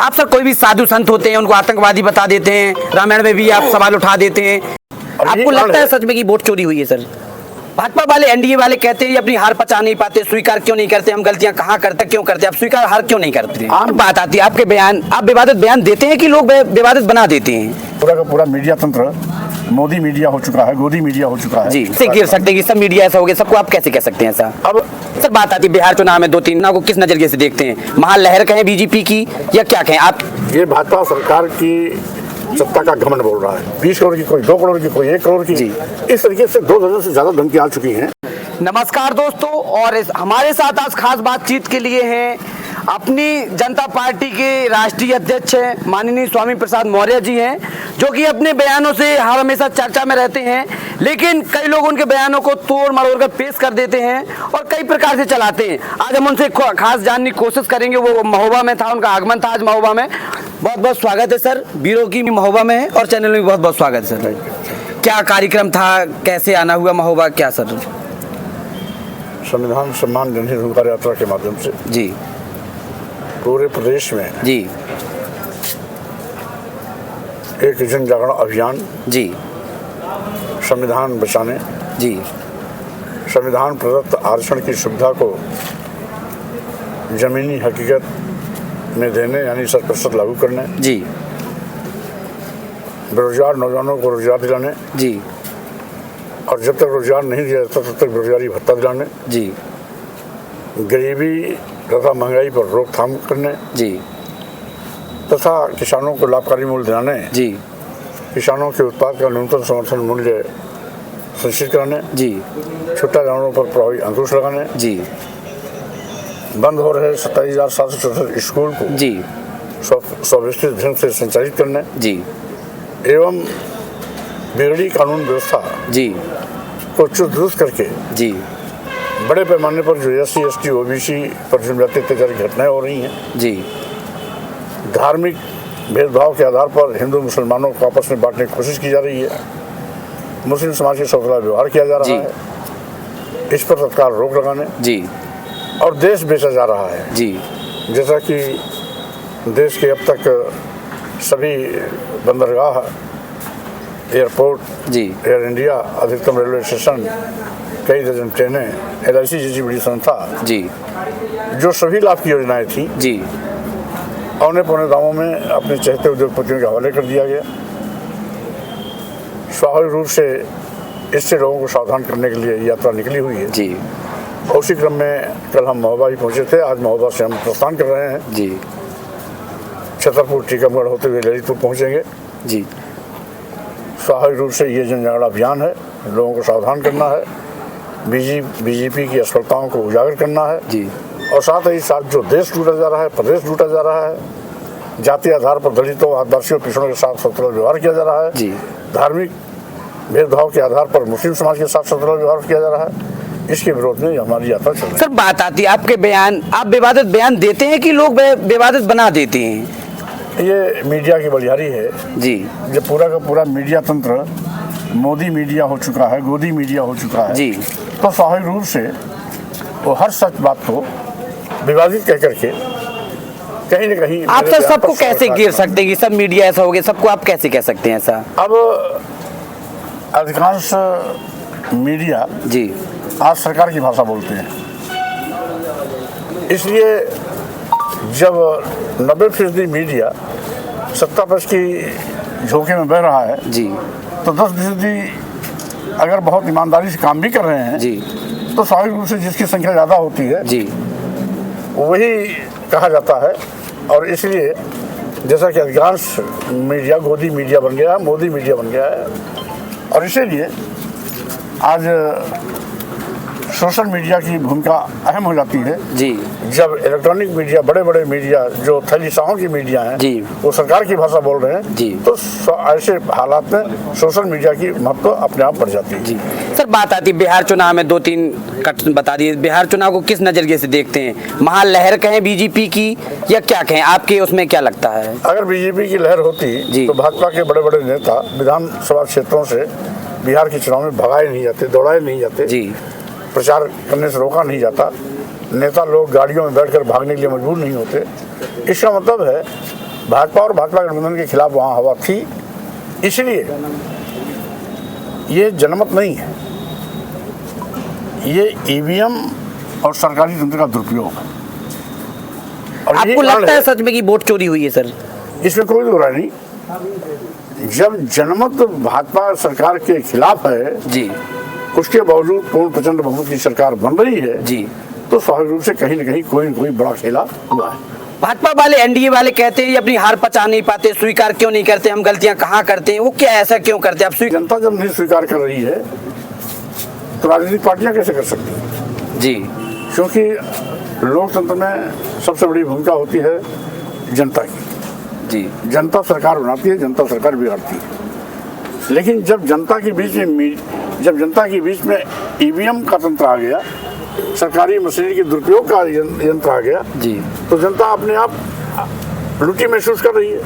आप सर कोई भी साधु संत होते हैं उनको आतंकवादी बता देते हैं, रामायण में भी आप सवाल उठा देते हैं। आपको लगता है सच में कि वोट चोरी हुई है सर? भाजपा वाले, एनडीए वाले कहते हैं ये अपनी हार पचा नहीं पाते, स्वीकार क्यों नहीं करते, हम गलतियां कहाँ करते क्यों करते, आप स्वीकार हार क्यों नहीं करते? आम बात आती है आपके बयान, आप विवादित बयान देते हैं कि लोग विवादित बना देते हैं? पूरा का पूरा मीडिया तंत्र मोदी मीडिया हो चुका है, गोदी मीडिया हो चुका है जी। से गिर सकते हैं कि सब मीडिया ऐसा हो गया, सबको आप कैसे कह सकते हैं ऐसा? अब सर बात आती है बिहार चुनाव में 2-3 को किस नजरिए से देखते हैं? महालहर कहें बीजेपी की या क्या कहें आप? ये भाजपा सरकार की सत्ता का घमंड बोल रहा है। 20 करोड़ की, कोई 2 करोड़ की, कोई 1 करोड़ की, इस तरीके से 2 दर्जन से ज्यादा धमकी आ चुकी हैं। नमस्कार दोस्तों, और हमारे साथ आज खास बातचीत के लिए हैं अपनी जनता पार्टी के राष्ट्रीय अध्यक्ष हैं माननीय स्वामी प्रसाद मौर्य जी हैं, जो कि अपने बयानों से हर हमेशा चर्चा में रहते हैं, लेकिन कई लोग उनके बयानों को तोड़ मरोड़ कर पेश कर देते हैं और कई प्रकार से चलाते हैं। आज हम उनसे खास जानने की कोशिश करेंगे। वो महोबा में था, उनका आगमन था आज महोबा में। बहुत बहुत स्वागत है सर, बीरो की महोबा में है और चैनल में बहुत बहुत स्वागत है सर। क्या कार्यक्रम था, कैसे आना हुआ महोबा, क्या सर? संविधान सम्मान जनहित हुंकार यात्रा के माध्यम से जी पूरे प्रदेश में जी एक जन जागरण अभियान, जी संविधान बचाने, जी संविधान प्रदत्त आरक्षण की सुविधा को जमीनी हकीकत में देने यानी 100% लागू करने, जी बेरोजगार नौजवानों को रोजगार दिलाने, जी और जब तक रोजगार नहीं दिया जाता तब तक बेरोजगारी भत्ता दिलाने, जी गरीबी तथा महंगाई पर रोकथाम करने, जी तथा किसानों को लाभकारी मूल्य दिलाने, जी किसानों के उत्पाद का न्यूनतम समर्थन मूल्य सुनिश्चित कराने, जी छोटा जानवरों पर प्रभावी अंकुश लगाने, जी बंद हो रहे 27,764 स्कूल को जी सुव्यवस्थित ढंग से संचालित करने, जी एवं बिगड़ी कानून व्यवस्था जी को चुस्त दुरुस्त करके जी बड़े पैमाने पर जो SC, ST, OBC पर जनजातीय अत्याचारी घटनाएं हो रही हैं, जी धार्मिक भेदभाव के आधार पर हिंदू मुसलमानों को आपस में बांटने की कोशिश की जा रही है, मुस्लिम समाज के साथ व्यवहार किया जा रहा है, इस पर तत्काल रोक लगाने, जी और देश बेचा जा रहा है। जी जैसा कि देश के अब तक सभी बंदरगाह, एयरपोर्ट, जी एयर इंडिया, अधिकतम रेलवे स्टेशन, कई दर्जन ट्रेनें, LIC जैसी बड़ी संस्था, जी जो सभी लाभ की योजनाएं थी, जी औने पौने दामों में अपने चहेते उद्योगपतियों के हवाले कर दिया गया। स्वाभाविक रूप से इससे लोगों को सावधान करने के लिए यात्रा निकली हुई है। जी और उसी क्रम में कल हम महोबा ही पहुंचे थे, आज महोबा से हम प्रस्थान कर रहे हैं। जी छतरपुर, टीकमगढ़ होते हुए ललितपुर पहुंचेंगे। जी स्वाभाविक रूप से ये जन जागरण अभियान है, लोगों को सावधान करना है, बीजेपी की असफलताओं को उजागर करना है, जी और साथ ही साथ जो देश लूटा जा रहा है, प्रदेश लूटा जा रहा है, जातीय आधार पर दलितों, आदिवासियों, पिछड़ों के साथ सतर्क व्यवहार किया जा रहा है, जी धार्मिक भेदभाव के आधार पर मुस्लिम समाज के साथ सतर्क व्यवहार किया जा रहा है, इसके विरोध में हमारी यात्रा चल रही है। सर बात आती है आपके बयान, आप विवादित बयान देते हैं कि लोग विवादित बना देते हैं? ये मीडिया की बलिहारी है जी। जो पूरा का पूरा मीडिया तंत्र मोदी मीडिया हो चुका है, गोदी मीडिया हो चुका है जी। तो स्वाभाविक रूप से वो हर सच बात को विवादित कह करके कहीं न कहीं आप सर सबको कैसे गिर सकते हैं कि सब मीडिया ऐसा हो गया, सबको आप कैसे कह सकते हैं ऐसा? अब अधिकांश मीडिया जी आज सरकार की भाषा बोलते हैं, इसलिए जब 90% मीडिया सत्ता पक्ष की झोंके में बह रहा है जी, तो 10% अगर बहुत ईमानदारी से काम भी कर रहे हैं जी, तो स्वाभाविक रूप से जिसकी संख्या ज़्यादा होती है जी, वही कहा जाता है। और इसलिए जैसा कि अधिकांश मीडिया गोदी मीडिया बन गया, मोदी मीडिया बन गया है, और इसीलिए आज सोशल मीडिया की भूमिका अहम हो जाती है जी। जब इलेक्ट्रॉनिक मीडिया, बड़े बड़े मीडिया जो थैलीशाहों की मीडिया हैं जी, वो सरकार की भाषा बोल रहे हैं जी, तो ऐसे हालात में सोशल मीडिया की महत्व अपने आप बढ़ जाती है। जी सर बात आती है बिहार चुनाव में 2-3 कट बता दिए, बिहार चुनाव को किस नजरिए से देखते हैं? महालहर कहें बीजेपी की या क्या कहें, आपके उसमें क्या लगता है? अगर बीजेपी की लहर होती तो भाजपा के बड़े बड़े नेता विधानसभा क्षेत्रों से बिहार के चुनाव में भगाए नहीं जाते, दौड़ाए नहीं जाते, जी, प्रचार करने से रोका नहीं जाता, नेता लोग गाड़ियों में बैठकर भागने के लिए मजबूर नहीं होते। इसका मतलब है भाजपा और भाजपा गठबंधन के खिलाफ वहाँ हवा थी, इसलिए ये जनमत नहीं है, ये ईवीएम और सरकारी तंत्र का दुरुपयोग है। और आपको लगता है सच में कि वोट चोरी हुई है सर? इसमें कोई दो राय नहीं। जब जनमत भाजपा सरकार के खिलाफ है जी, उसके बावजूद पूर्ण प्रचंड बहुमत की सरकार बन रही है जी, तो स्वाभाविक रूप से कहीं न कहीं कोई न कोई बड़ा खेला हुआ है। भाजपा वाले, एनडीए वाले कहते हैं ये अपनी हार पचा नहीं पाते, स्वीकार क्यों नहीं करते, हम गलतियां कहाँ करते हैं, वो क्या ऐसा क्यों करते हैं? आप जनता जब नहीं स्वीकार कर रही है तो राजनीतिक पार्टियां कैसे कर सकती हैं? जी, क्योंकि लोकतंत्र में सबसे बड़ी भूमिका होती है जनता की। जी, जनता सरकार बनाती है, जनता सरकार बिगाड़ती है। लेकिन जब जनता के बीच में ईवीएम का तंत्र आ गया, सरकारी मशीनरी के दुरुपयोग का यंत्र आ गया, जी, तो जनता अपने आप लुटी महसूस कर रही है।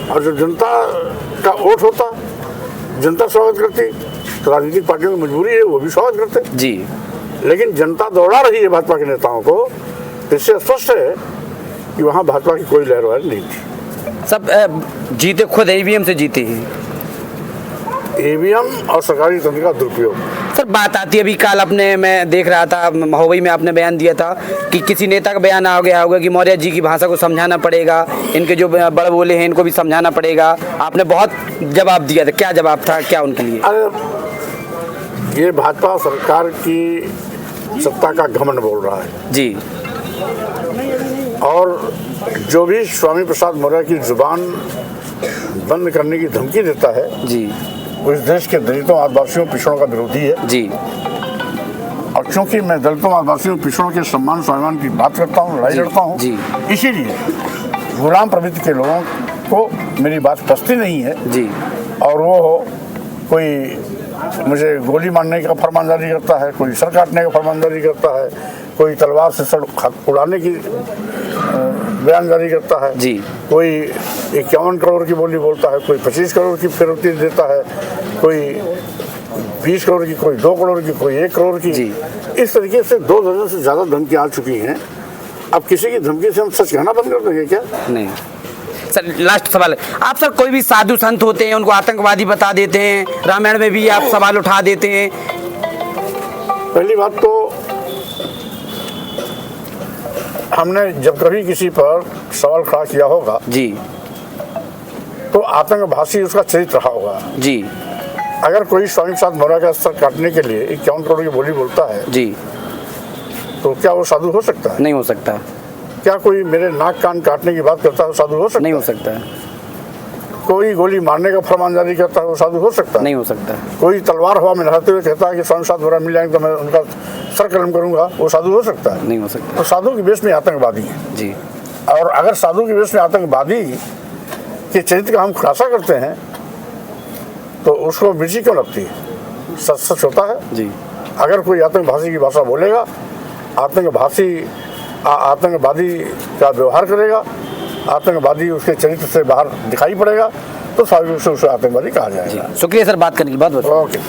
और जब जनता का वोट होता, जनता स्वागत करती, तो राजनीतिक पार्टियों की मजबूरी है वो भी स्वागत करते। जी, लेकिन जनता दौड़ा रही है भाजपा के नेताओं को, इससे स्पष्ट है कि वहाँ भाजपा की कोई लहर नहीं थी। सब जीते खुद ईवीएम से जीते हैं। ईवीएम और सरकारी तंत्र का दुरुपयोग। सर बात आती है, अभी कल अपने मैं देख रहा था महोबई में आपने बयान दिया था कि किसी नेता का बयान आ गया होगा कि मौर्य जी की भाषा को समझाना पड़ेगा, इनके जो बड़े बोले हैं इनको भी समझाना पड़ेगा। आपने बहुत जवाब दिया था, क्या जवाब था, क्या उनके लिए? अरे ये भाजपा सरकार की सत्ता का घमंड बोल रहा है जी, और जो भी स्वामी प्रसाद मौर्य की जुबान बंद करने की धमकी देता है जी, वो इस देश के दलितों, आदिवासियों, पिछड़ों का विरोधी है। जी, और क्योंकि मैं दलितों, आदिवासियों, पिछड़ों के सम्मान स्वाभिमान की बात करता हूँ, लड़ाई लड़ता हूँ, इसीलिए गुलाम प्रवृत्ति के लोगों को मेरी बात पसती नहीं है जी, और वो कोई मुझे गोली मारने का फरमान जारी करता है, कोई सर काटने का फरमान जारी करता है, कोई तलवार से सर उड़ाने की बयान जारी करता है, जी, कोई 51 करोड़ की बोली बोलता है, कोई 25 करोड़ की फिरौती देता है, कोई 20 करोड़ की, कोई 2 करोड़ की, कोई 1 करोड़ की। इस तरीके से 2 दर्जन से ज़्यादा धमकी आ चुकी हैं। अब किसी की धमकी से हम सच कहना बंद कर देंगे क्या? नहीं। सर लास्ट सवाल है, आप सर कोई भी साधु संत होते हैं उनको आतंकवादी बता देते हैं, रामायण में भी आप सवाल उठा देते हैं। पहली बात तो हमने जब कभी किसी पर सवाल खड़ा किया होगा जी, तो आतंकवादी उसका चरित्र रहा होगा जी, अगर कोई स्वामी प्रसाद मौर्य का सर काटने के लिए 51 करोड़ की बोली बोलता है जी, तो क्या वो साधु हो सकता है? नहीं हो सकता। क्या कोई मेरे नाक कान काटने की बात करता है वो साधु हो सकता है? नहीं हो सकता। कोई गोली मारने का फरमान जारी करता है वो साधु हो सकता है? नहीं हो सकता। कोई तलवार हवा में लहराते हुए कहता है कि स्वामी प्रसाद मौर्य मिल जाएंगे तो मैं उनका सर कलम करूंगा, वो साधु हो सकता है? नहीं हो सकता। तो साधु के वेश में आतंकवादी है जी, और अगर साधु के वेश में आतंकवादी के चरित्र का हम खुलासा करते हैं तो उसको मिर्ची क्यों लगती है? सच सच होता है जी। अगर कोई आतंकवादी की भाषा बोलेगा, आतंकवादी का व्यवहार करेगा, आतंकवादी उसके चरित्र से बाहर दिखाई पड़ेगा, तो स्वाभाविक रूप से उसे आतंकवादी कहा जाएगा। शुक्रिया सर बात करने की, बहुत बहुत। ओके।